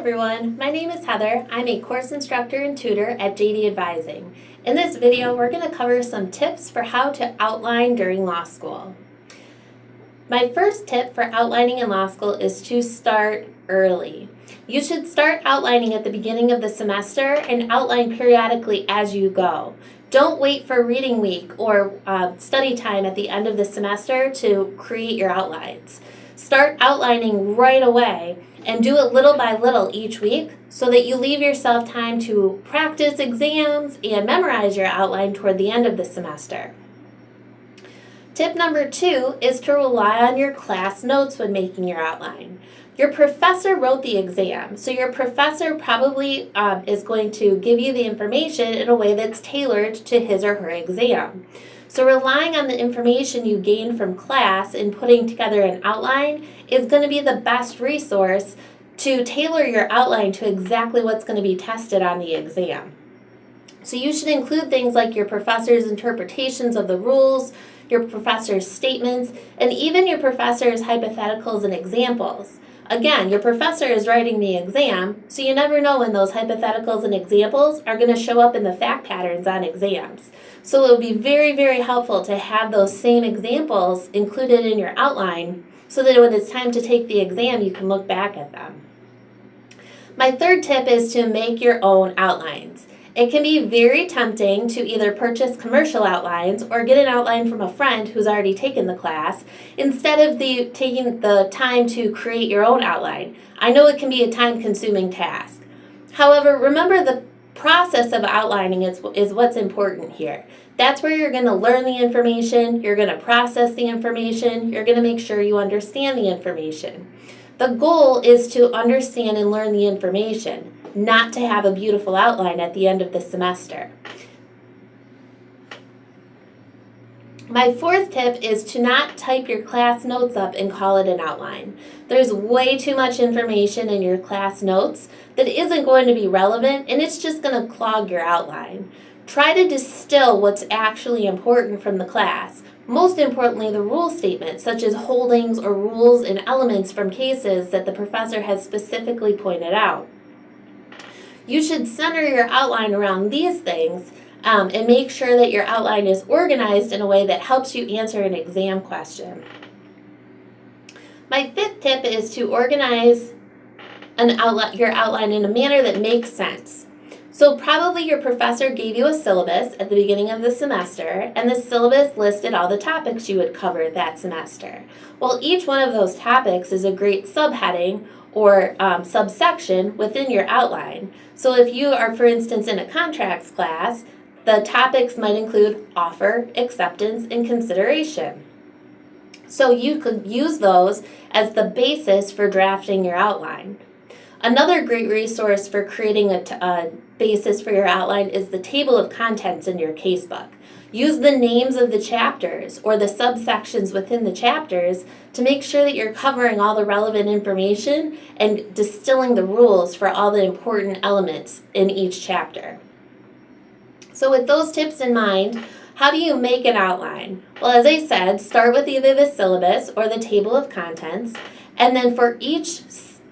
everyone, my name is Heather. I'm a course instructor and tutor at JD Advising. In this video, we're going to cover some tips for how to outline during law school. My first tip for outlining in law school is to start early. You should start outlining at the beginning of the semester and outline periodically as you go. Don't wait for reading week or study time at the end of the semester to create your outlines. Start outlining right away and do it little by little each week so that you leave yourself time to practice exams and memorize your outline toward the end of the semester. Tip number 2 is to rely on your class notes when making your outline. Your professor wrote the exam, so your professor probably is going to give you the information in a way that's tailored to his or her exam. So relying on the information you gain from class and putting together an outline is going to be the best resource to tailor your outline to exactly what's going to be tested on the exam. So you should include things like your professor's interpretations of the rules, your professor's statements, and even your professor's hypotheticals and examples. Again, your professor is writing the exam, so you never know when those hypotheticals and examples are going to show up in the fact patterns on exams. So it would be very, very helpful to have those same examples included in your outline so that when it's time to take the exam, you can look back at them. My third tip is to make your own outlines. It can be very tempting to either purchase commercial outlines or get an outline from a friend who's already taken the class instead of taking the time to create your own outline. I know it can be a time-consuming task. However, remember the process of outlining is what's important here. That's where you're going to learn the information, you're going to process the information, you're going to make sure you understand the information. The goal is to understand and learn the information, not to have a beautiful outline at the end of the semester. My fourth tip is to not type your class notes up and call it an outline. There's way too much information in your class notes that isn't going to be relevant, and it's just going to clog your outline. Try to distill what's actually important from the class. Most importantly, the rule statements, such as holdings or rules and elements from cases that the professor has specifically pointed out. You should center your outline around these things and make sure that your outline is organized in a way that helps you answer an exam question. My fifth tip is to organize your outline in a manner that makes sense. So probably your professor gave you a syllabus at the beginning of the semester, and the syllabus listed all the topics you would cover that semester. Well, each one of those topics is a great subheading or subsection within your outline. So if you are, for instance, in a contracts class, the topics might include offer, acceptance, and consideration. So you could use those as the basis for drafting your outline. Another great resource for creating a basis for your outline is the table of contents in your casebook. Use the names of the chapters or the subsections within the chapters to make sure that you're covering all the relevant information and distilling the rules for all the important elements in each chapter. So with those tips in mind, how do you make an outline? Well, as I said, start with either the syllabus or the table of contents, and then for each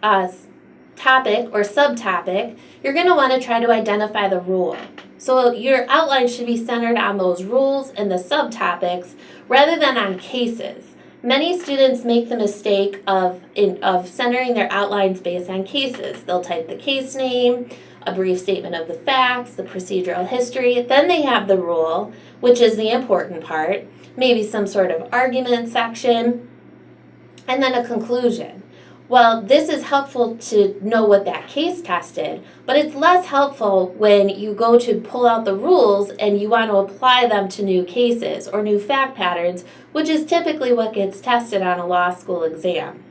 topic or subtopic, you're going to want to try to identify the rule. So your outline should be centered on those rules and the subtopics rather than on cases. Many students make the mistake of centering their outlines based on cases. They'll type the case name, a brief statement of the facts, the procedural history, then they have the rule, which is the important part, maybe some sort of argument section, and then a conclusion. Well, this is helpful to know what that case tested, but it's less helpful when you go to pull out the rules and you want to apply them to new cases or new fact patterns, which is typically what gets tested on a law school exam.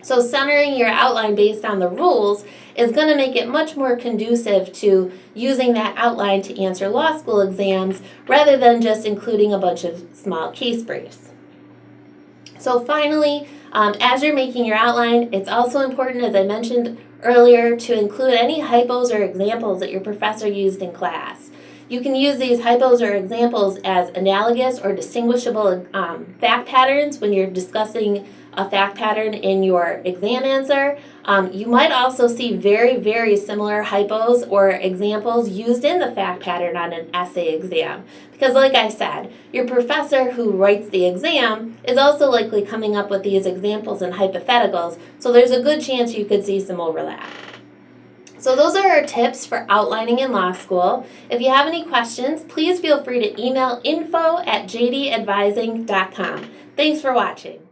So centering your outline based on the rules is going to make it much more conducive to using that outline to answer law school exams rather than just including a bunch of small case briefs. So finally, as you're making your outline, it's also important, as I mentioned earlier, to include any hypos or examples that your professor used in class. You can use these hypos or examples as analogous or distinguishable fact patterns when you're discussing a fact pattern in your exam answer. You might also see very, very similar hypos or examples used in the fact pattern on an essay exam. Because like I said, your professor who writes the exam is also likely coming up with these examples and hypotheticals, so there's a good chance you could see some overlap. So those are our tips for outlining in law school. If you have any questions, please feel free to email info@jdadvising.com. Thanks for watching.